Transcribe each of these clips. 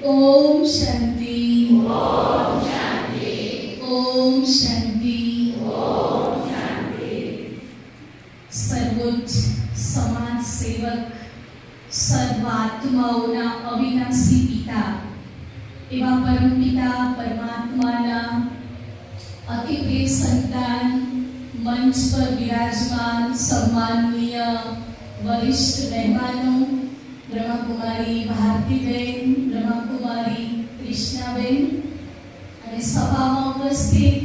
ओम शांति। ओम शांति। सर्वोच्च समाज सेवक सर्वात्माओना अविनाशी पिता एवा परम पिता परमात्माना अति प्रिय संतान मंच पर विराजमान सम्माननीय वरिष्ठ मेहमानों ब्रह्मा कुमारी भारतीबेन, ब्रह्मा कुमारी कृष्णाबेन અને સભામાં ઉપસ્થિત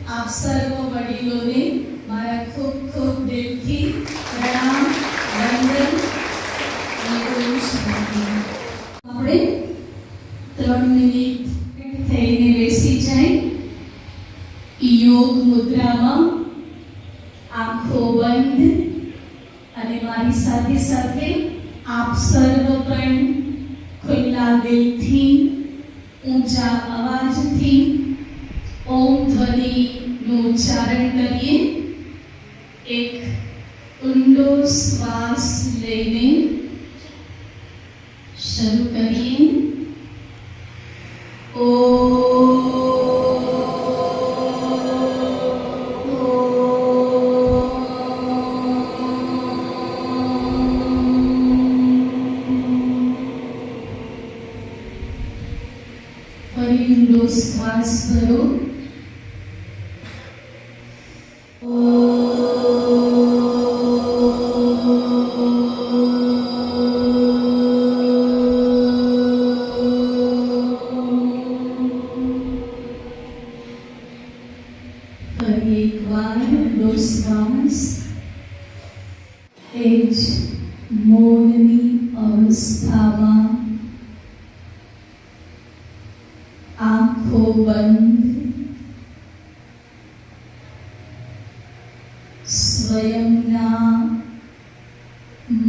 આપ સર્વ વડીલોને મારા ખૂબ ખૂબ દિલથી પ્રણામ વંદન અને ઓમ શાંતિ। આપણે 3 મિનિટ થઈને બેસી જાય યોગ મુદ્રામાં આંખો બંધ અને મારી સાથે સાથે आप सर्व पण खुला दिल थी ऊंचा आवाज थी ओम ध्वनि નું ઉચ્ચારણ કરીએ। એક ઊંડો શ્વાસ લઈને શરૂ કરીએ। श्वास भरो। एक बार दो श्वास एज मौननी अवस्थाમાં आंखों बंद स्वयंना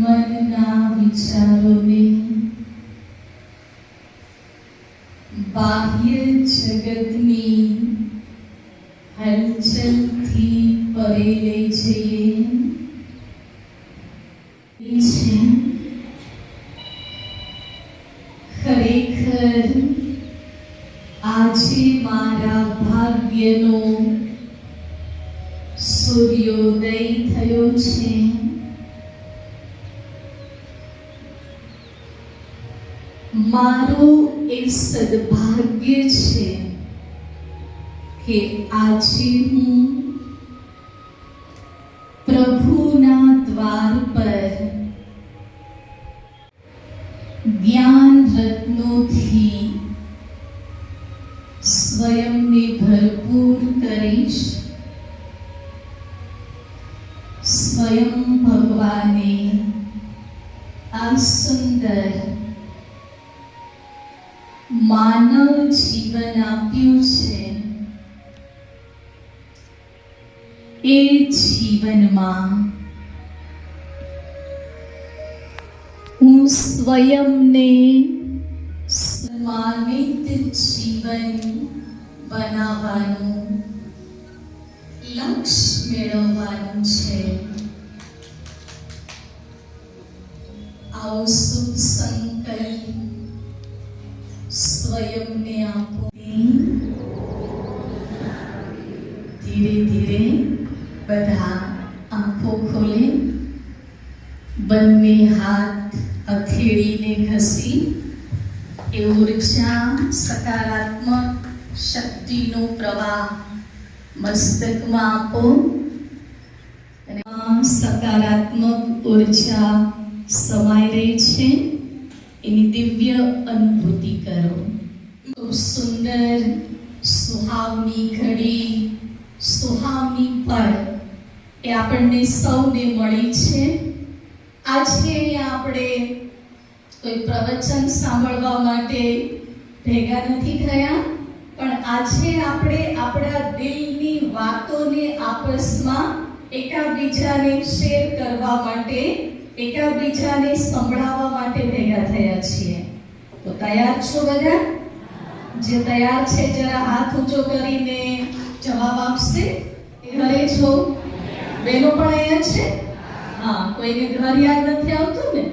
मनना विचारोने बाह्य जगतनी हलचलथी परे लई जઈએ। खरेखर આજે મારા ભાગ્યનો સૂર્યોદય થયો છે। મારું એ સદભાગ્ય છે કે આજે હું પ્રભુના દ્વાર પર જ્ઞાન રત્નોથી स्वयं ने भरपूर करीश। स्वयं भगवाने आ सुंदर मानव जीवन आप्યું છે। એ જીવનમાં હું સ્વયંને सम्मानित जीवन बनावવાનું લક્ષ્ય મેળવવાનું છે। આવો શુભ સંકલ્પ સ્વયંને આપો। ધીરે ધીરે બધા આંખો ખોલે, બંને હાથ હથેળીને ઘસી એ ઊર્જા સકારાત્મક શક્તિનો પ્રવાહ મસ્તકમાં આપો અને સકારાત્મક ઊર્જા સમાઈ રહી છે એની દિવ્ય અનુભૂતિ કરો। ખૂબ સુંદર સુહાવની ઘડી, સુહાવની પળ એ આપણને સૌને મળી છે। આજે આપણે કોઈ પ્રવચન સાંભળવા માટે ભેગા નથી થયા, પણ આજે આપણે આપણા દિલની વાતોને આપસમાં એકાબીજાને શેર કરવા માટે, એકાબીજાને સંભળાવવા માટે ભેગા થયા છીએ। તો તૈયાર છો બધા? જે તૈયાર છે જરા હાથ ઊંચો કરીને જવાબ આપશે। ઘરે છો? બહેનો પણ અહીંયા છે? હા, કોઈને ઘર યાદ નથી આવતું ને?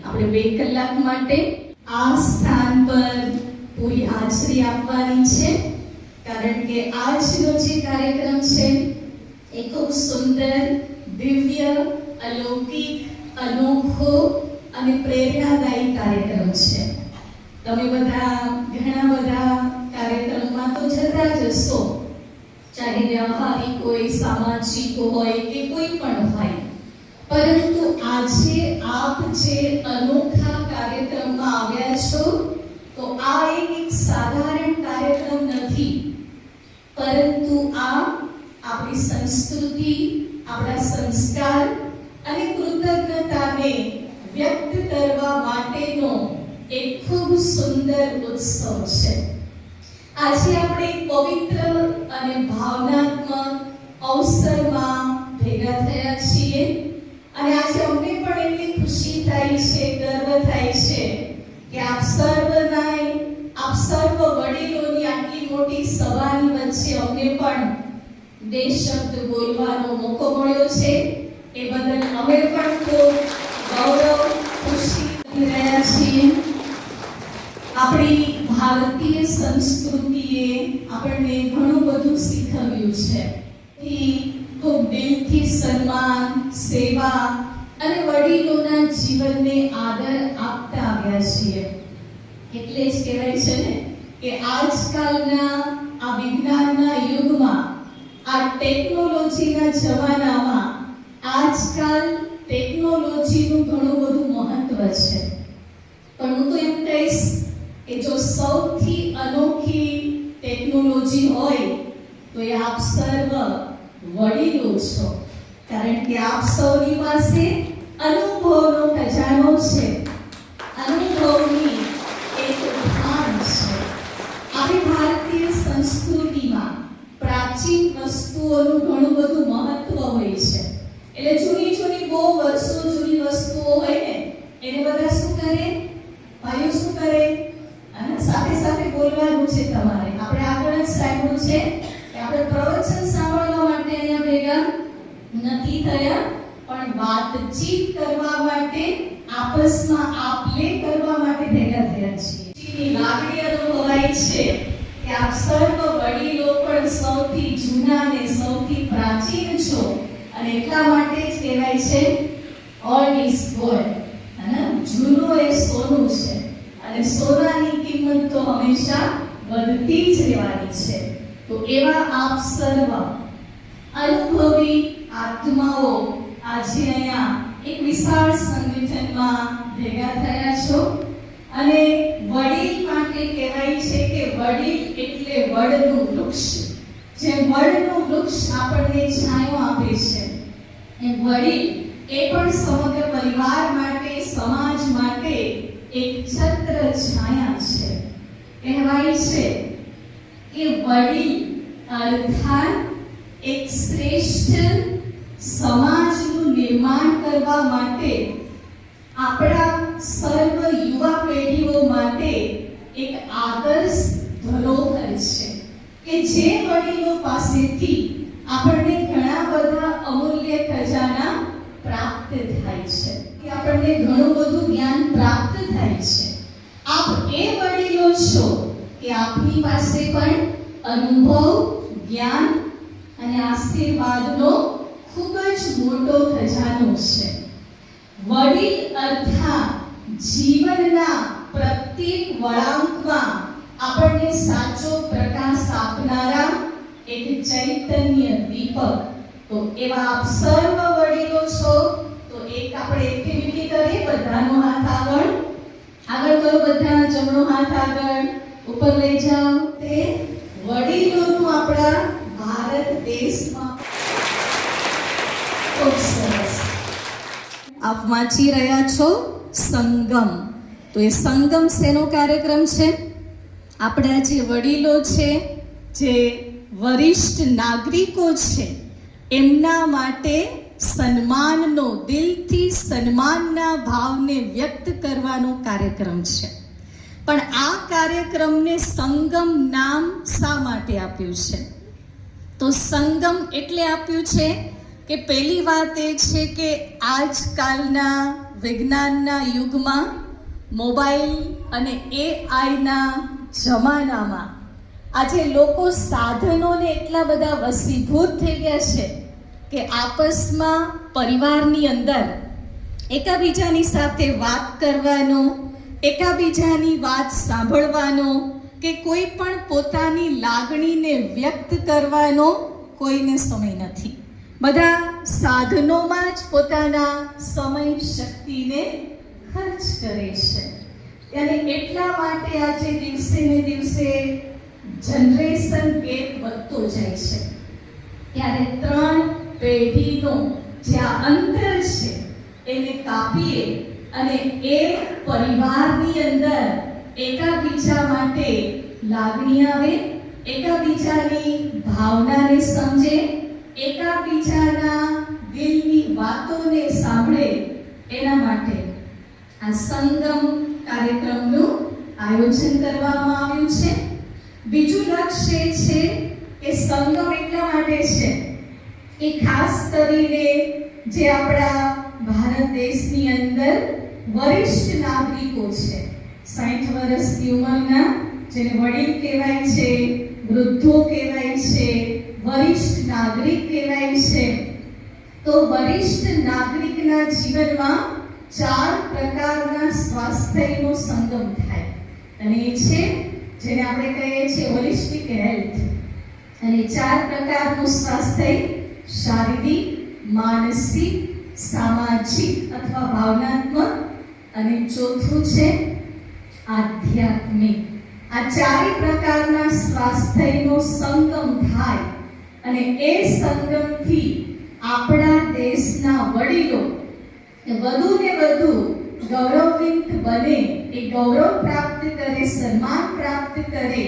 આપણે 2 કલાક માટે આ સ્થાન પર પૂરી હાજરી આપવાની છે, કારણ કે આજનો જે કાર્યક્રમ છે એ ખૂબ સુંદર, દિવ્ય, અલૌકિક, અનોખો અને પ્રેરણાદાયી કાર્યક્રમ છે. તમે બધા ઘણા બધા કાર્યક્રમમાં તો જતા જ હશો, ચાહે વ્યવહારિક હોય, સામાજિક હોય કે કોઈ પણ હોય, પરંતુ આજે આપ જે અનોખા કાર્યક્રમમાં આવ્યા છો તો આ એક સાધારણ કાર્યક્રમ નથી, પરંતુ આ આપણી સંસ્કૃતિ, આપણા સંસ્કાર અને કૃતજ્ઞતાને વ્યક્ત કરવા માટેનો એક ખૂબ સુંદર ઉત્સવ છે. આજે આપણે એક પવિત્ર અને ભાવનાત્મક અવસરમાં ભેગા થયા છીએ અને આજે અમને પણ એટલી ખુશી થાય છે, ગર્વ થાય છે કે આપ સર્વ વડીલોની આટલી મોટી સભાની વચ્ચે અમને પણ બે શબ્દ બોલવાનો મોકો મળ્યો છે. એ બદલ અમે પણ ખૂબ ગૌરવ, ખુશી કરી રહ્યા છીએ. આપણી ભારતીય સંસ્કૃતિએ આપણને ઘણું બધું શીખવ્યું છે. ખૂબ દિલથી સન્માન, સેવા અને વડીલોના જીવનને આદર આપતા આવ્યા છીએ. એટલે જ કહેવાય છે ને કે આજકાલના આ વિજ્ઞાનના યુગમાં, આ ટેકનોલોજીના જમાનામાં આજકાલ ટેકનોલોજીનું ઘણું બધું મહત્વ છે, પણ હું તો એમ કહીશ કે જો સૌથી અનોખી ટેકનોલોજી હોય તો એ આપ સર્વ વડીલો છો, કારણ કે આપ સૌની પાસે અનુભવનો ખજાનો છે, અનુભવની એક ભાન છે. આપણી ભારતીય સંસ્કૃતિમાં પ્રાચીન વસ્તુઓનું ઘણું બધું મહત્વ હોય છે. એટલે જૂની બહુ વર્ષો જૂની વસ્તુઓ હોય ને એને બધા શું કરે, ભાઈઓ શું કરે, અને સાથે સાથે બોલવાનું છે તમારે. આપણે આગળ જ સાંભળ્યું છે કે આપણે પ્રવચન સાંભળવા માટે અહીંયા ભેગા નથી થયા, પણ વાતચીત કરવા માટે, આપસમાં આપ-લે કરવા માટે ભેગા થયા છીએ. એની લાગણી અનુભવાય છે કે આપ સર્વ વડીલો પણ સૌથી જૂના ને સૌથી પ્રાચીન છો, અને એટલા માટે જ કહેવાય છે ઓલ્ડ ઇઝ ગોલ્ડ, અને જૂનું એ સોનું છે, અને સોનાની કિંમત તો હંમેશા વધતી જ રહેવાની છે. તો એવા આપ સર્વ અનુભવી આત્માઓ આજે અહીંયા એક વિશાળ સંગઠનમાં ભેગા થયા છો. અને વડીલ માટે કહેવાય છે કે વડીલ એટલે વડનું વૃક્ષ. જે વડનું વૃક્ષ આપણને છાંયો આપે છે, એ વડીલ એ પણ સમગ્ર પરિવાર માટે, સમાજ માટે એક છત્ર છાયા છે. કહેવાય છે કે વડીલ અર્થાત એક શ્રેષ્ઠ સમાજનું નિર્માણ કરવા માટે આપણા સર્વ યુવા પેઢીઓ માટે એક આદર્શ ધરોહર છે કે જે વડીલો પાસેથી આપણને ઘણા બધા અમૂલ્ય ખજાના પ્રાપ્ત થાય છે, કે આપણને ઘણું બધું જ્ઞાન પ્રાપ્ત થાય છે. આપ એ વડીલો છો કે આપની પાસે પણ અનુભવ, જ્ઞાન અને આશીર્વાદનો ખૂબ જ મોટો ખજાનો છે. વડીલ અર્થાત જીવનના પ્રત્યેક વળાંકમાં આપણને સાચો પ્રકાશ આપનારા એક ચૈતન્ય દીપક. તો એવા આપ સર્વ વડીલો છો. તો એક આપણે એક્ટિવિટી કરીએ, બધાનો હાથ આગળ કરો, બધા જમણો હાથ આગળ ઉપર લઈ જાઓ. તે વડીલોનું આપણા ભારત દેશમાં ખૂબ સરસ આપ વાંચી રહ્યા છો સંગમ. તો એ સંગમ શેનો કાર્યક્રમ છે? આપણા જે વડીલો છે, જે વરિષ્ઠ નાગરિકો છે, એમના માટે સન્માનનો, દિલથી સન્માનના ભાવને વ્યક્ત કરવાનો કાર્યક્રમ છે. પણ આ કાર્યક્રમને સંગમ નામ શા માટે આપ્યું છે? તો સંગમ એટલે આપ્યું છે કે પહેલી વાત એ છે કે આજકાલના વિજ્ઞાનના યુગમાં મોબાઈલ અને એઆઈના જમાનામાં આજે લોકો સાધનોને એટલા બધા વસીભૂત થઈ ગયા છે કે આપસમાં પરિવારની અંદર એકાબીજાની સાથે વાત કરવાનો, એકાબીજાની વાત સાંભળવાનો કે કોઈ પણ પોતાની લાગણીને વ્યક્ત કરવાનો કોઈને સમય નથી. બધા સાધનોમાં જ પોતાના સમય શક્તિને ખર્ચ કરે છે. અને એટલા માટે આજે દિવસે ને દિવસે જનરેશન ગેપ વધતો જાય છે. ત્યારે 3 પેઢીનો જે આ અંતર છે એને કાપીએ અને એ પરિવારની અંદર એકાબીજા માટે લાગણી આવે, એકાબીજાની ભાવનાને સમજે, એકાબીજાના દિલની વાતોને સાંભળે, એના માટે આ સંગમ કાર્યક્રમનું આયોજન કરવામાં આવ્યું છે. બીજું લક્ષ્ય એ છે કે સંગમ એટલા માટે છે કે ખાસ કરીને જે આપણા ભારત દેશની અંદર વરિષ્ઠ નાગરિકો છે, 60 વર્ષની ઉંમરના, જેને વડીલ કહેવાય છે, વૃદ્ધો કહેવાય છે, વરિષ્ઠ નાગરિક કહેવાય છે. તો વરિષ્ઠ નાગરિકના જીવનમાં 4 પ્રકારના સ્વાસ્થ્યનો સંગમ થાય અને એ છે જેને આપણે કહીએ છીએ હોલિસ્ટિક હેલ્થ. અને 4 પ્રકારનું સ્વાસ્થ્ય: શારીરિક, માનસિક, સામાજિક અથવા ભાવનાત્મક, અને ચોથું છે આધ્યાત્મિક. આ 4 પ્રકારના સ્વાસ્થ્યનો સંગમ થાય અને એ સંગમથી આપણા દેશના વડીલો વધુ ને વધુ ગૌરવાન્વિત બને, એ ગૌરવ પ્રાપ્ત કરે, સન્માન પ્રાપ્ત કરે,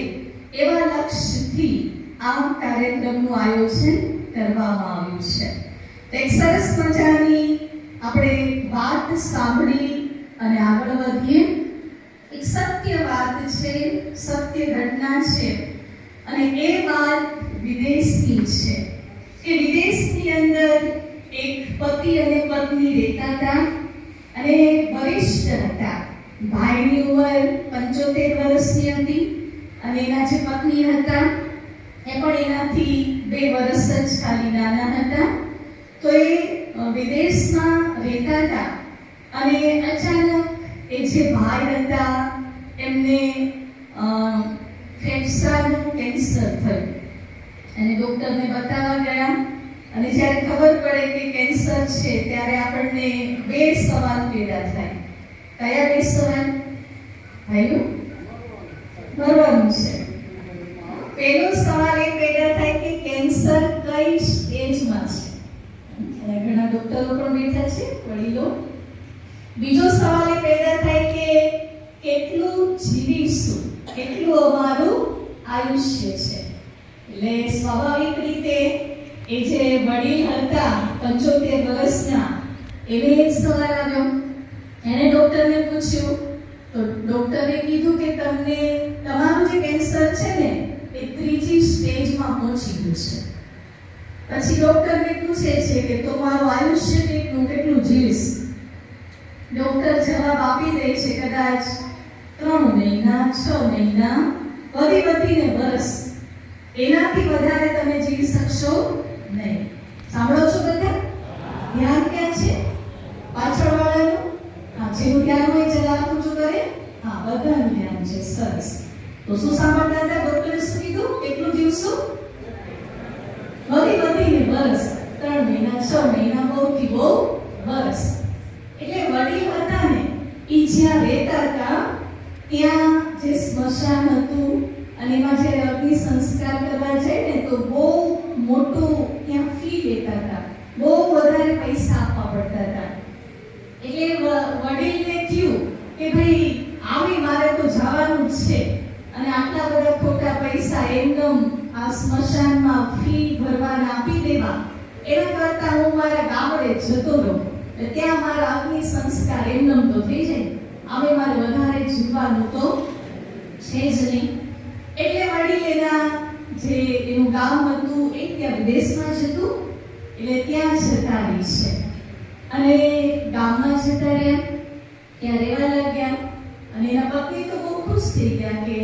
એવા લક્ષ્યથી આ કાર્યક્રમનું આયોજન કરવામાં આવ્યું છે. એક સરસ મજાની આપણે વાત સાંભળી અને આગળ વધીએ. એક સત્ય વાત છે, સત્ય ઘટના છે અને એ વાત વિદેશની છે કે વિદેશની અંદર એક પતિ અને પત્ની રહેતા હતા અને વરિષ્ઠ હતા. ભાઈની ઉંમર 75 વર્ષની હતી અને એના જે પત્ની હતા એ પણ એનાથી 2 વર્ષ જ ખાલી નાના હતા. તો એ વિદેશમાં રહેતા હતા અને અચાનક એ જે ભાઈ હતા એમને ફેફસાનું કેન્સર થયું અને ડૉક્ટરને બતાવવા ગયા. અને જ્યારે ખબર પડે કે કેન્સર છે ત્યારે આપણને 2 સવાલ પેદા થાય. કયા 2 સવાલ? ભાઈઓ, મરવાનું છે. પહેલો સવાલ એ પેદા થાય કે કેન્સર કઈ સ્ટેજમાં છે. અને ઘણા ડોક્ટરો પણ બેઠા છે, વડીલો. બીજો સવાલ એ પેદા થાય કે કેટલું જીવીશું, કેટલું અમારું આયુષ્ય છે. એટલે સ્વાભાવિક રીતે એ જે વડીલ હતા 75 વર્ષના, એને એક સવાલ આવ્યો. એને ડોક્ટરને પૂછ્યું તો ડોક્ટરે કીધું કે તમને તમારું જે કેન્સર છે ને એ 3જી સ્ટેજમાં પહોંચી ગયું છે. પછી ડોક્ટરને પૂછે છે કે તમારું આયુષ્ય કેટલું જીવીશ? ડોક્ટર જવાબ આપી દે છે કદાચ 3 મહિના, 6 મહિના, વધીને વર્ષ, એનાથી વધારે તમે જીવી શકશો નહીં. સાંભળો છો બધા? ધ્યાન ક્યાં છે? પાછળવાળાનું? હા, જેનું ધ્યાન હોય જરા ઊંચું કરે. હા, બધાનું ધ્યાન છે. સરસ. તો શું સાંભળતા હતા? ડોક્ટરે શું કીધું? કેટલું જીવશું? વધીને વર્ષ, 3 મહિના, 6 મહિના, બહુથી બહુ વર્ષ. એટલે વડીલ હતા ને, એ જ્યાં રહેતા હતા ત્યાં જે સ્મશાન હતું અને એમાં જ્યારે અગ્નિ સંસ્કાર કરવા જાય ને તો બહુ મોટું ત્યાં ફી લેતા હતા, બહુ વધારે પૈસા આપવા પડતા હતા. એટલે વડીલને થયું કે ભાઈ આવી મારે તો જવાનું જ છે અને આટલા બધા ખોટા પૈસા એમનેમ આ સ્મશાનમાં ફી ભરવાના આપી દેવા, એના કરતાં હું મારા ગામડે જતો રહું, ત્યાં મારા અગ્નિ સંસ્કાર એમનેમ તો થઈ જાય, હવે મારે વધારે જીવવાનું તો છે જ નહીં. એટલે વડીલ એના જે એનું ગામ હતું એ ત્યાં વિદેશમાં જ હતું, એટલે ત્યાં જતા રહી છે અને ગામમાં જતા રહ્યા, ત્યાં રહેવા લાગ્યા. થઈ ગયા કે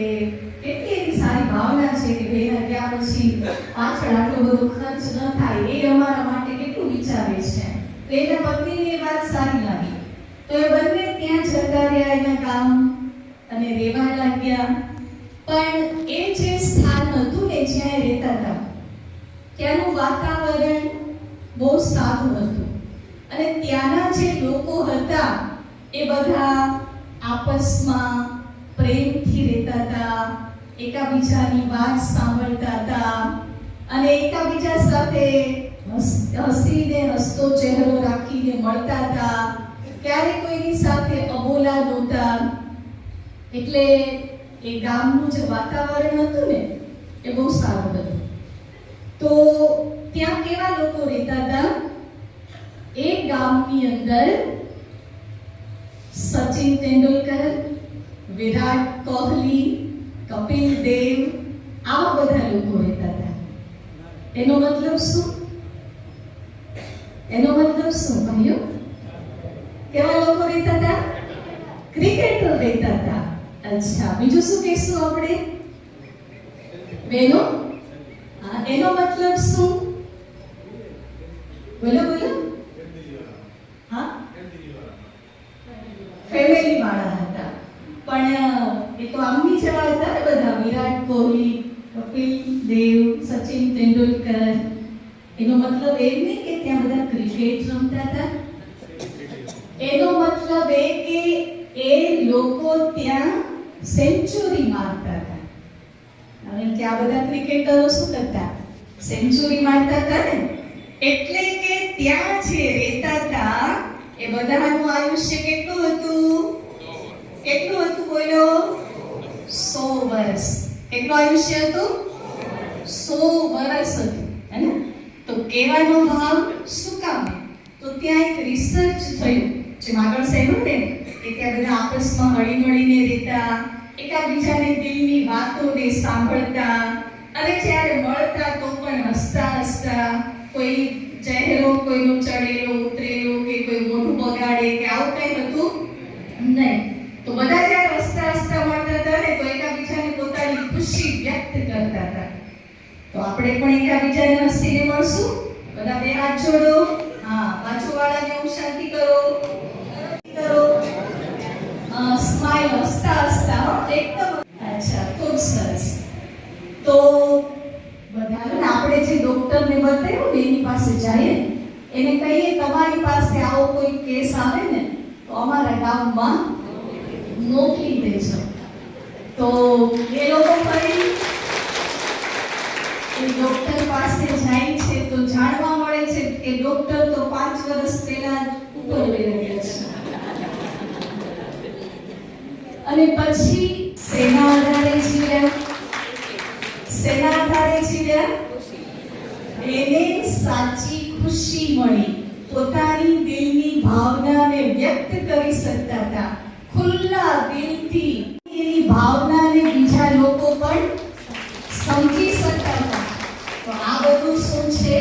કેટલી એવી સારી ભાવના છે કે ભેગા ગયા પછી પાછળ આટલો બધો ખર્ચ ન થાય એ અમારા માટે કેટલું વિચારે છે. તો એના પત્નીને એ વાત સારી લાગી. તો એ બંને ત્યાં જતા રહ્યા એના ગામ અને રહેવા લાગ્યા. પણ એ જે સ્થાન હતું ને જ્યાં એ રહેતા હતા ત્યાંનું વાતાવરણ બહુ સારું હતું અને ત્યાંના જે લોકો હતા એ બધા આપસમાં પ્રેમથી રહેતા હતા, એકાબીજાની વાત સાંભળતા હતા અને એકાબીજા સાથે હસીને હસતો ચહેરો રાખીને મળતા હતા. ક્યારે કોઈની સાથે અબોલા નહોતા. એટલે એ ગામનું જે વાતાવરણ હતું ને એ બહુ સારું હતું. તો ત્યાં કેવા લોકો રહેતા હતા? એ ગામની અંદર સચિન તેંડુલકર, વિરાટ કોહલી, કપિલ દેવ આવા બધા લોકો રહેતા હતા. એનો મતલબ શું? એનો મતલબ શું ભાઈઓ? કેવા લોકો રહેતા હતા? ક્રિકેટર રહેતા હતા. અચ્છા, બીજું શું કહેશું આપણે બેનો? એનો મતલબ શું? બોલો બોલો. હા, ફેમિલી વાળા હતા. પણ એ તો આમની જેવા હતા ને બધા, વિરાટ કોહલી, કપિલ દેવ, સચિન તેંડુલકર. એનો મતલબ એ નહીં કે ત્યાં બધા ક્રિકેટ રમતા હતા. એનો મતલબ એ કે એ લોકો ત્યાં સેન્ચુરી મારતા હતા. હવે કે આ બધા ક્રિકેટરો શું કરતા? સેન્ચુરી મારતા હતા ને. એટલે કે ત્યાં જે રહેતા હતા એ બધાનું આયુષ્ય કેટલું હતું? કેટલું હતું બોલો? 100 વર્ષ. કેટલું આયુષ્ય હતું? 100 વર્ષ હતું, હે ને? તો કહેવાનો ભાવ શું કામ? તો ત્યાં એક રિસર્ચ થયું, જેમ આગળ સાંભળ્યું ને કે ત્યાં બધા આપસમાં હળીમળીને રહેતા, એકાબીજાને દિલની વાતોને સાંભળતા અને જ્યારે મળતા તો પણ હસતા હસતા, કોઈ ચહેરો કોઈનો ચડેલો ઉતરેલો કે કોઈ મોઢું બગાડે કે આવું કંઈ હતું નહીં. તો બધા જ્યારે હસતા હસતા મળતા હતા ને તો એકાબીજાને પોતાની ખુશી વ્યક્ત કરતા હતા. તો આપણે પણ એકાબીજાને હસીને મળશું. બધા બે હાથ જોડો. હા, બાજુવાળાને હું શાંતિ કરો. સ્માઈલ, હસતા હસતા એકદમ. અચ્છા, ખૂબ સરસ. તો બધા આપણે જે ડોક્ટરને બતાવ્યું ને એની પાસે જઈએ, એને કહીએ તમારી પાસે આવો કોઈ કેસ આવે ને તો અમારા ગામમાં મોકલી દેજો. તો એ લોકો ફરી એ ડોક્ટર પાસે જાય છે તો જાણવા મળે છે કે ડોક્ટર તો 5 વર્ષ પહેલા ઉપર વહી ગયા છે. અને પછી સેના આધારે જીવ્યા. સેના આધારે જીવ્યા. એને સાચી ખુશી મળી. પોતાની દિલની ભાવનાને વ્યક્ત કરી શકતા હતા. ખુલ્લા દિલથી એની ભાવનાને બીજા લોકો પણ સમજી શકતા હતા. તો આ બધું શું છે?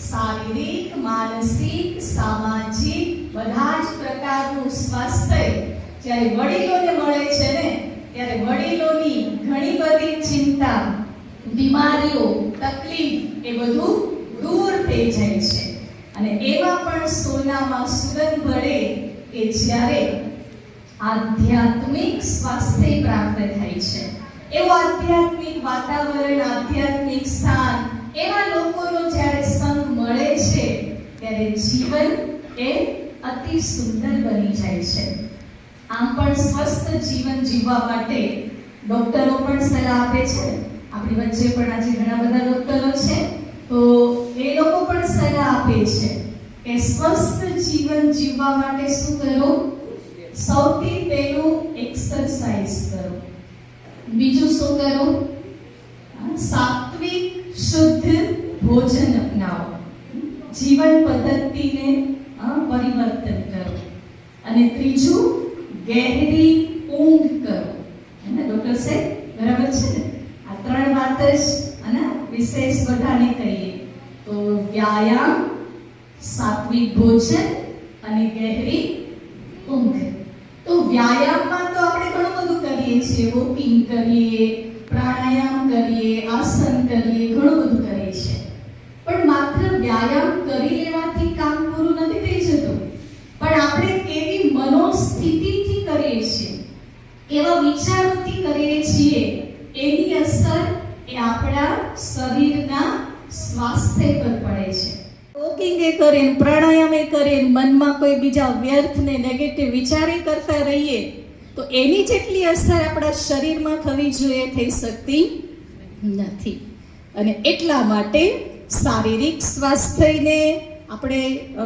શારીરિક, માનસિક, સામાજિક બધા જ પ્રકારનું સ્વાસ્થ્ય જ્યારે વડીલોને મળે છે ને ત્યારે વડીલોની ઘણી બધી ચિંતા, બીમારીઓ, તકલીફ એ બધું દૂર થઈ જાય છે. અને એમાં પણ સોનામાં સુગંધ ભળે કે જ્યારે આધ્યાત્મિક સ્વાસ્થ્ય પ્રાપ્ત થાય છે. એવું આધ્યાત્મિક વાતાવરણ, આધ્યાત્મિક સ્થાન, એવા લોકોનો જ્યારે સંગ મળે છે ત્યારે જીવન એ અતિ સુંદર બની જાય છે. આમ પણ સ્વસ્થ જીવન જીવવા માટે ડોક્ટરો પણ સલાહ આપે છે. આપણી વચ્ચે પણ આજે ઘણા બધા ડોક્ટરો છે, તો એ લોકો પણ સલાહ આપે છે કે સ્વસ્થ જીવન જીવવા માટે શું કરો? સૌથી પહેલું એક્સરસાઇઝ કરો. બીજું શું કરો? સાત્વિક શુદ્ધ ભોજન અપનાવો. જીવન પદ્ધતિને પરિવર્તન કરો. અને ત્રીજું ગહેરી ઊંઘ કરો. એને ડોક્ટર સાહેબ બરાબર છે ને? આ 3 વાત જ અને વિશેષ બધાને કહીએ તો વ્યાયામ, સાત્વિક ભોજન અને ગહેરી ઊંઘ. તો વ્યાયામમાં તો આપણે ઘણું બધું કરીએ છીએ, વોકિંગ કરીએ, પ્રાણાયામ કરીએ, આસન કરીએ, ઘણું બધું કરીએ છીએ. પણ માત્ર વ્યાયામ કરી લેવાથી કામ પૂરું નથી થઈ જતું. પણ આપણે કેવી મનોસ્થિતિથી કરીએ છીએ, એવા વિચારોથી કરીએ છીએ, એની અસર એ આપણા શરીરના સ્વાસ્થ્ય પર પડે છે. વોકિંગ એ કરીને, પ્રાણાયામ એ કરીને, મનમાં કોઈ બીજા વ્યર્થ ને નેગેટિવ વિચારે કરતા રહીએ તો એની જેટલી અસર આપણા શરીરમાં થવી જોઈએ થઈ શકતી નથી. અને એટલા માટે શારીરિક સ્વાસ્થ્યને આપણે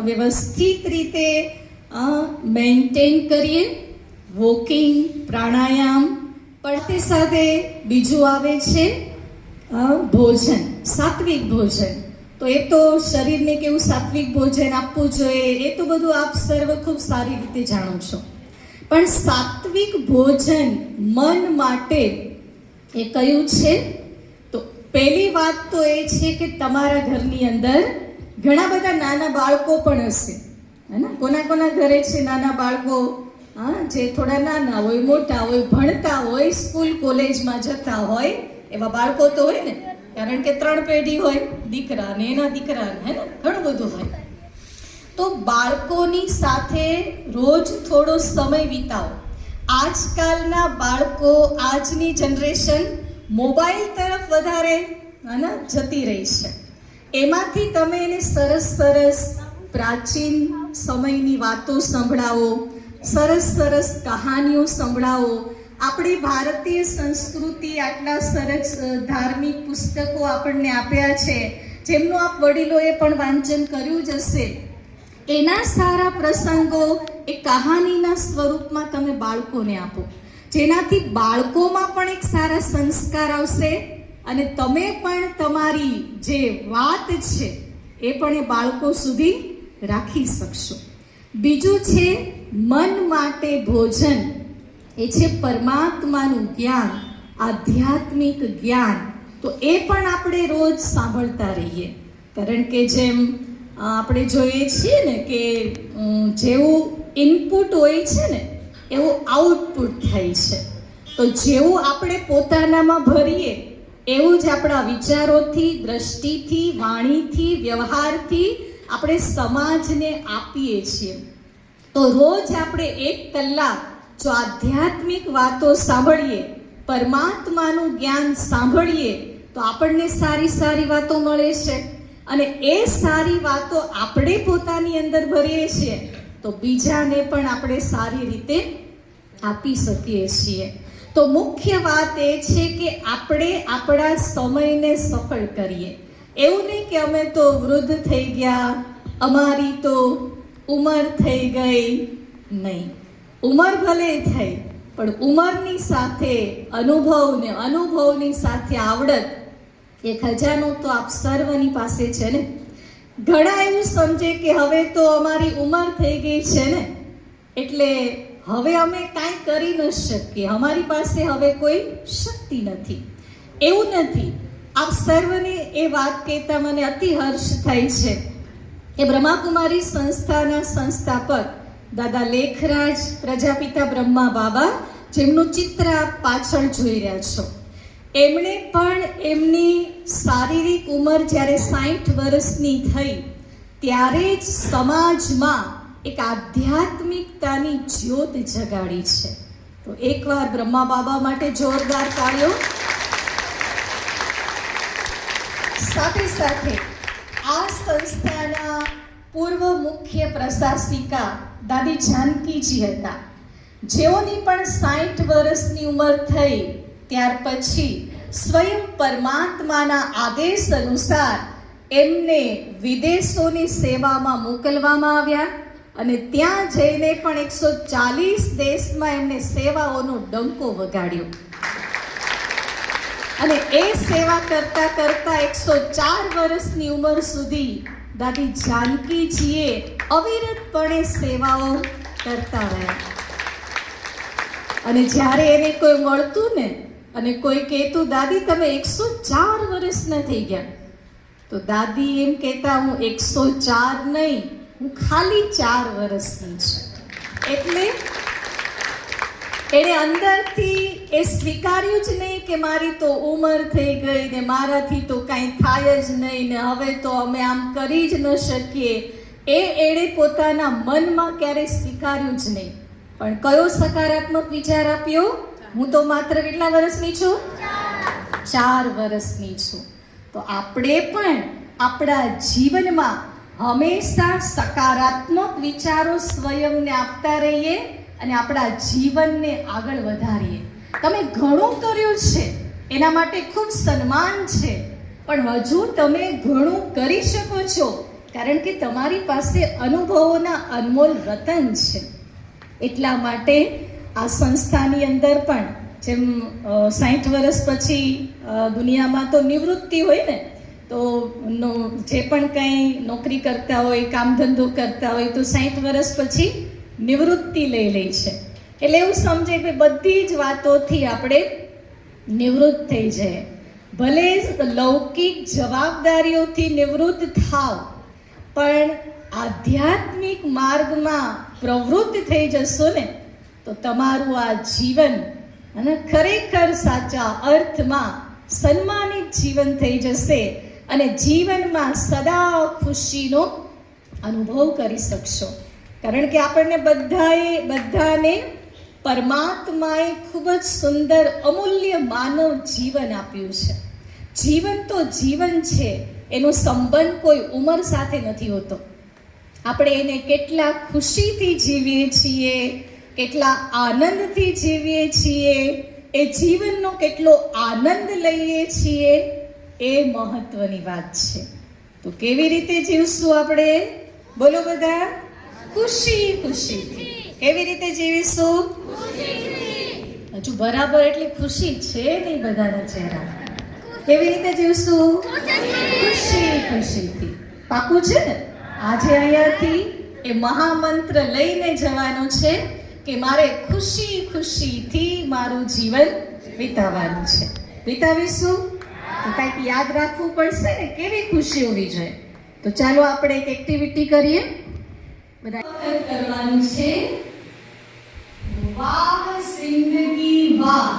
વ્યવસ્થિત રીતે મેન્ટેન કરીએ. વોકિંગ, પ્રાણાયામ, પણ સાથે બીજું આવે છે ભોજન, સાત્વિક ભોજન. તો એ તો શરીરને કેવું સાત્વિક ભોજન આપવું જોઈએ એ તો બધું આપ સર્વ ખૂબ સારી રીતે જાણો છો. પણ સાત્વિક ભોજન મન માટે એ કયું છે? તો પહેલી વાત તો એ છે કે તમારા ઘરની અંદર ઘણા બધા નાના બાળકો પણ હશે, હે ને? કોના ઘરે છે નાના બાળકો? જે થોડા નાના હોય, મોટા હોય, ભણતા હોય, સ્કૂલ કોલેજમાં જતા હોય, એવા બાળકો તો હોય ને, કારણ કે 3 પેઢી હોય, દીકરા ને એના દીકરા ને, હે ને, ઘણું બધું હોય. તો બાળકોની સાથે રોજ થોડો સમય વિતાવો. આજકાલના બાળકો, આજની જનરેશન મોબાઈલ તરફ વધારે જતી રહી છે. એમાંથી તમે એને સરસ સરસ પ્રાચીન સમયની વાતો સંભળાવો, સરસ સરસ કહાનીઓ સંભળાવો. આપણી ભારતીય સંસ્કૃતિ, આટલા સરસ ધાર્મિક પુસ્તકો આપણને આપ્યા છે, જેમનું આપ વડીલોએ પણ વાંચન કર્યું જ હશે. એના સારા પ્રસંગો એ કહાનીના સ્વરૂપમાં તમે બાળકોને આપો, જેનાથી બાળકોમાં પણ એક સારા સંસ્કાર આવશે અને તમે પણ તમારી જે વાત છે એ પણ એ બાળકો સુધી રાખી શકશો. બીજું છે મન માટે ભોજન. એ છે પરમાત્માનું જ્ઞાન, આધ્યાત્મિક જ્ઞાન. તો એ પણ આપણે રોજ સાંભળતા રહીએ, કારણ કે જેમ આપણે જોઈએ છીએ ને કે જેવું ઇનપુટ હોય છે ને એવું આઉટપુટ થાય છે. તો જેવું આપણે પોતાનામાં ભરીએ એવું જ આપણા વિચારોથી, દ્રષ્ટિથી, વાણીથી, વ્યવહારથી આપણે સમાજને આપીએ છીએ. તો રોજ આપણે 1 કલાક જો આધ્યાત્મિક વાતો સાંભળીએ, પરમાત્માનું જ્ઞાન સાંભળીએ, તો આપણને સારી સારી વાતો મળે છે. અને એ સારી વાતો આપણે પોતાની અંદર ભરીએ છીએ તો બીજાને પણ આપણે સારી રીતે આપી શકીએ છીએ. તો મુખ્ય વાત એ છે કે આપણે આપણા સમયને સફળ કરીએ. એવું નહીં કે અમે તો વૃદ્ધ થઈ ગયા, અમારી તો ઉંમર થઈ ગઈ. નહીં, ઉંમર ભલે થઈ પણ ઉંમરની સાથે અનુભવ ને અનુભવની સાથે આવડત, એ ખજાનો તો આપ સર્વની પાસે છે ને. ઘણા એવું સમજે કે હવે તો અમારી ઉંમર થઈ ગઈ છે ને એટલે હવે અમે કાંઈ કરી ન શકીએ, અમારી પાસે હવે કોઈ શક્તિ નથી. એવું નથી. આપ સર્વને એ વાત કહેતા મને અતિ હર્ષ થાય છે કે બ્રહ્માકુમારી સંસ્થાના સંસ્થાપક દાદા લેખરાજ પ્રજાપિતા બ્રહ્મા બાબા, જેમનું ચિત્ર આપ પાછળ જોઈ રહ્યા છો, એમણે પણ એમની શારીરિક ઉંમર જ્યારે 60 વર્ષની થઈ ત્યારે જ સમાજમાં એક આધ્યાત્મિકતાની જ્યોત જગાડી છે. તો એકવાર બ્રહ્મા બાબા માટે જોરદાર તાળીઓ. સાથે સાથે આ સંસ્થાના પૂર્વ મુખ્ય પ્રશાસિકા દાદી જાનકીજી હતા, જેઓની પણ 60 વર્ષની ઉંમર થઈ ત્યાર પછી સ્વયં પરમાત્માના આદેશ અનુસાર એમને વિદેશોની સેવામાં મોકલવામાં આવ્યા અને ત્યાં જઈને પણ 140 દેશમાં એમને સેવાઓનો ડંકો વગાડ્યો. અને એ સેવા કરતા કરતા 104 વર્ષની ઉંમર સુધી દાદી જાનકીજીએ અવિરતપણે સેવાઓ કરતા રહ્યા. અને જ્યારે એને કોઈ મળતું ને અને કોઈ કહેતું દાદી તમે 104 વર્ષના થઈ ગયા, તો દાદી એમ કહેતા હું 104 નહીં, હું ખાલી 4 વર્ષની છું. એટલે એણે અંદરથી એ સ્વીકાર્યું જ નહીં કે મારી તો ઉંમર થઈ ગઈ ને મારાથી તો કાંઈ થાય જ નહીં ને હવે તો અમે આમ કરી જ ન શકીએ. એણે પોતાના મનમાં ક્યારેય સ્વીકાર્યું જ નહીં. પણ કયો સકારાત્મક વિચાર આપ્યો? હું તો માત્ર કેટલા વર્ષની છું? 4 વર્ષની છું. તો આપણે પણ આપણા જીવનમાં હંમેશા સકારાત્મક વિચારો સ્વયંને આપતા રહીએ અને આપણા જીવનને આગળ વધારીએ. તમે ઘણું કર્યું છે, એના માટે ખૂબ સન્માન છે, પણ હજુ તમે ઘણું કરી શકો છો, કારણ કે તમારી પાસે અનુભવોના અનમોલ રતન છે. એટલા માટે આ સંસ્થાની અંદર પણ જેમ 60 વર્ષ પછી દુનિયામાં તો નિવૃત્તિ હોય ને, તો જે પણ કંઈ નોકરી કરતા હોય, કામ ધંધો કરતા હોય, તો 60 વર્ષ પછી નિવૃત્તિ લઈ લે છે. એટલે એવું સમજે કે બધી જ વાતોથી આપણે નિવૃત્ત થઈ જાય. ભલે લૌકિક જવાબદારીઓથી નિવૃત્ત થાવ, પણ આધ્યાત્મિક માર્ગમાં પ્રવૃત્ત થઈ જશો ને, તો તમારું આ જીવન અને ખરેખર સાચા અર્થમાં સન્માનિત જીવન થઈ જશે અને જીવનમાં સદા ખુશીનો અનુભવ કરી શકશો. કારણ કે આપણને બધાને પરમાત્માએ ખૂબ જ સુંદર અમૂલ્ય માનવ જીવન આપ્યું છે. જીવન તો જીવન છે, એનો સંબંધ કોઈ ઉંમર સાથે નથી હોતો. આપણે એને કેટલા ખુશીથી જીવીએ છીએ, કેટલા આનંદથી જીવીએ છીએ, એ જીવનનો કેટલો આનંદ લઈએ છીએ, એ મહત્વની વાત છે. તો કેવી રીતે જીવશું આપણે? બોલો બધા, ખુશીથી. કેવી રીતે જીવીશું? હજુ બરાબર એટલી ખુશી છે નહીં બધાના ચહેરા. કેવી રીતે જીવશું? ખુશીથી. પાકું છે ને? આજે અહીંયાથી એ મહામંત્ર લઈને જવાનું છે કે મારે ખુશીથી મારું જીવન વિતાવવાનું છે. વિતાવીશું તો કંઈક યાદ રાખવું પડશે ને, કેવી ખુશી હોવી જોઈએ. તો ચાલો આપણે એક એક્ટિવિટી કરીએ. બધા કરવાનું છે. વાહ જિંદગી વાહ.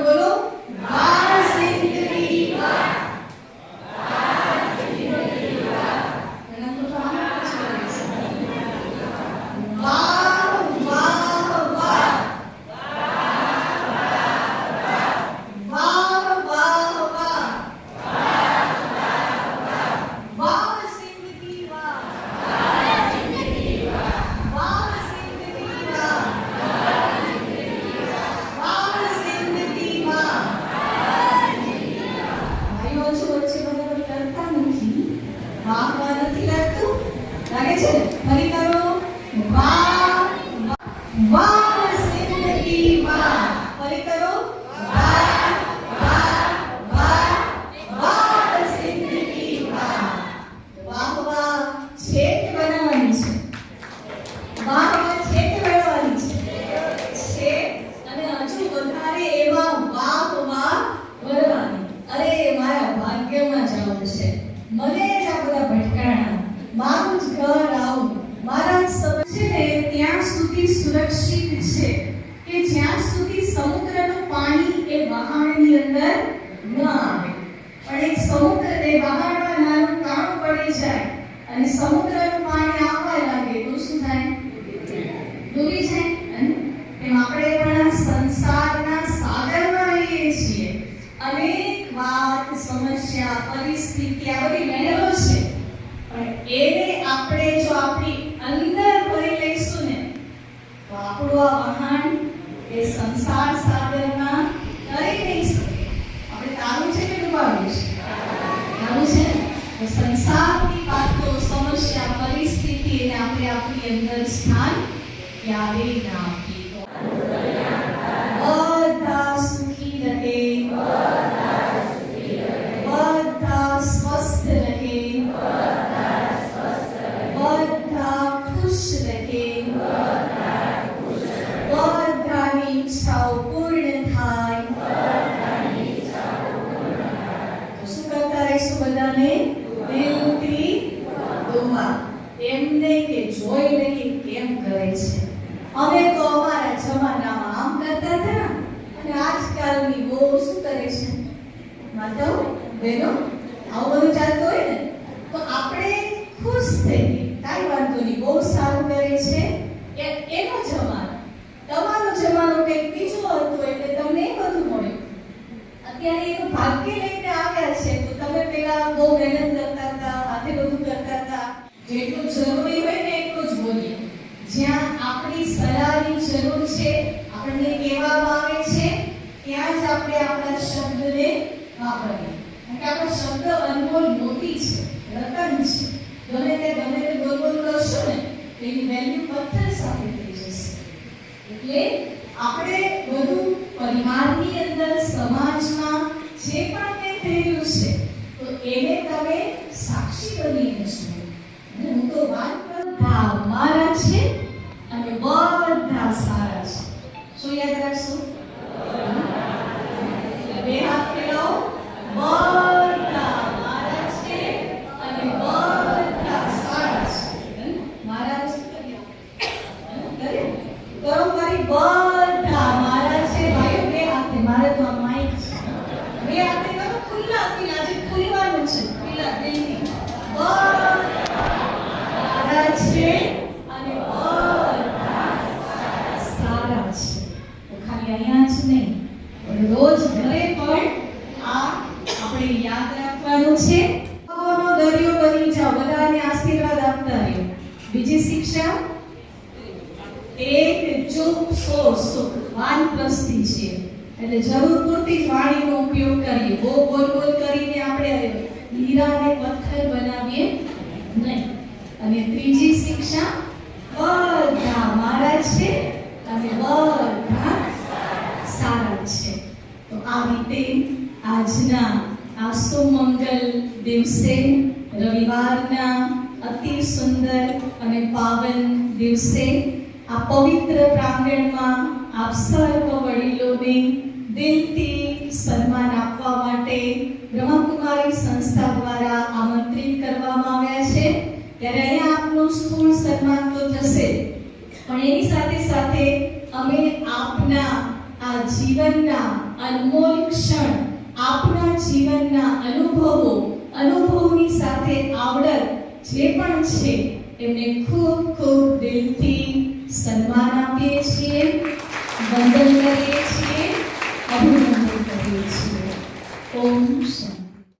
બોલો, વાહ જિંદગી વાહ. સુરક્ષિત છે કે જ્યાં સુધી સમુદ્રનું પાણી એ વહાણની અંદર ન આવે. પણ એક સમુદ્ર એ વહાણમાં નાનું કાણું પડી જાય અને સમુદ્રનું પાણી આવવા લાગે તો શું થાય? ડૂબી જાય. એમ આપણે પણ સંસારના સાગરમાં રહીએ છીએ. અનેક વાત, સમસ્યા, પરિસ્થિતિ આ બધી લહેરો છે, પણ એને આપણે જો આપણી અંદર ભરી લઈશું ને, તો આપણું આ વહાણ એ સંસાર સાગરમાં તરી નહીં શકે. આપણે તારું છે કે ડૂબાડવું છે? તારું છે. તો સંસારની વાતો, સમસ્યા, પરિસ્થિતિ એને આપણે આપણી અંદર સ્થાન ક્યારેય ના આપીએ. બધા સુખી રહે, બધા સ્વસ્થ રહે, બધા ખુશ રહે, બધાની ઈચ્છાઓ પૂર્ણ થાય. તો શું કરતા રહીશું? બધાને દિલથી દુઆ. એમને કે જોઈ લઈએ કેમ કરે છે. અમે તો અમારા જમાનામાં આમ કરતા હતા અને આજકાલની બહુ શું કરે છે માતાઓ બહેનો આવું બધું ચાલતું હોય ને તો આપણે ખુશ થઈએ કાંઈ વાંધો નહીં બહુ સારું કરે છે એનો જમાનો તમારો જમાનો કંઈક બીજો હતો એટલે તમને એ બધું મળ્યું અત્યારે એક ભાગ્ય લઈને આવ્યા છે તો તમે પેલા બહુ મહેનત કરતા હતા હાથે બધું કરતા હતા જેટલું જરૂરી હોય ને એટલું જ બોલીએ જ્યાં આપણી સલાહની જરૂર છે આપણને કહેવામાં આવે છે ત્યાં જ આપણે આપણા શબ્દને વાપરીએ કારણ કે આપણો શબ્દ અનમોલ મોતી છે રતન છે ગમે તે બોલ કરશો ને એની વેલ્યુ પથ્થર સાથે થઈ જશે એટલે આપણે બધું પરિવારની અંદર સમાજમાં જે પણ કંઈ થઈ રહ્યું છે તો એને તમે સાક્ષી બનીને છો અને હું તો વાત બધા મારા છે અને બધા સારા છે શું યાદ રાખશો બે હાથ ફેલાવો બધા મારા છે અને બધા સારા છે મારા વસ્તુ કરીએ કરો મારી બધા મારા છે ભાઈઓ બે હાથે મારે તો આ માઈક છે બે હાથે કરો ખુલ્લા આજે ખુલવાનું છે ખુલ્લા દિલથી મારા છે અને બધા સારા છે તો ખાલી અહીંયા જ નહીં પણ રોજ ઘરે પણ આ આપણે યાદ રાખવાનું છે નો દરિયો બની જાઓ બધાને આશીર્વાદ આપતા રહ્યો બીજી શિક્ષા એક ચૂપ સો સુખ વાનપ્રસ્થી છે એટલે જરૂર પૂરતી જ વાણીનો ઉપયોગ કરીએ બહુ બોલ કરીને આપણે હીરાને પથ્થર બનાવીએ નહીં અને ત્રીજી શિક્ષા બધા મારા છે અને બધા સારા છે તો આ રીતે આજના આ સુમંગલ દિવસે રવિવારના અતિ સુંદર અને પાવન દિવસે આ પવિત્ર પ્રાંગણમાં આપ સર્વ વડીલોને દિલથી સન્માન આપવા માટે બ્રહ્મકુમારી સંસ્થા દ્વારા આમંત્રિત કરવામાં આવ્યા છે ત્યારે અહીંયા આપનું સ્થૂળ સન્માન તો થશે પણ એની સાથે સાથે અમે આપના આ જીવનના અનમોલ ક્ષણ આપના જીવનના અનુભવોની સાથે આવડત જે પણ છે એમને ખૂબ ખૂબ દિલથી સન્માન આપીએ છીએ વંદન કરીએ છીએ અભિનંદન કરીએ છીએ ઓમ શાંતિ